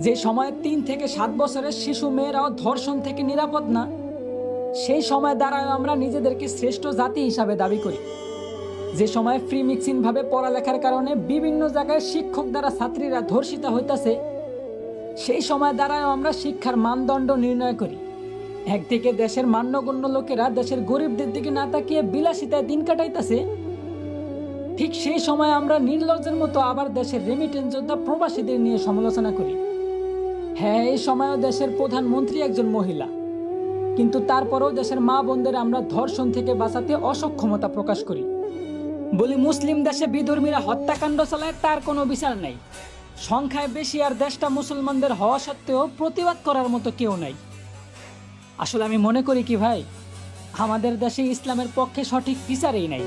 যে সময়ে ৩ থেকে ৭ বছরের শিশু মেয়েরাও ধর্ষণ থেকে নিরাপদ না, সেই সময় দ্বারাও আমরা নিজেদেরকে শ্রেষ্ঠ জাতি হিসাবে দাবি করি। যে সময় ফ্রি মিক্সিং ভাবে পড়ালেখার কারণে বিভিন্ন জায়গায় শিক্ষক দ্বারা ছাত্রীরা ধর্ষিত হইতাছে, সেই সময় দ্বারাও আমরা শিক্ষার মানদণ্ড নির্ণয় করি। একদিকে দেশের মান্যগণ্য লোকেরা দেশের গরিবদের দিকে না তাকিয়ে বিলাসিতায় দিন কাটাইতেছে, ঠিক সেই সময় আমরা নির্লজ্জের মতো আবার দেশের রেমিটেন্স যোদ্ধা প্রবাসীদের নিয়ে সমালোচনা করি। হ্যাঁ, এই সময়ও দেশের প্রধানমন্ত্রী একজন মহিলা, কিন্তু তারপরেও দেশের মা বোনদের আমরা ধর্ষণ থেকে বাঁচাতে অসক্ষমতা প্রকাশ করি। বলি মুসলিম দেশে বিধর্মীরা হত্যাকাণ্ড চালায়, তার কোনো বিচার নাই। সংখ্যায় বেশি আর দেশটা মুসলমানদের হওয়া সত্ত্বেও প্রতিবাদ করার মতো কেউ নাই। আসলে আমি মনে করি কি ভাই, আমাদের দেশে ইসলামের পক্ষে সঠিক বিচারই নাই।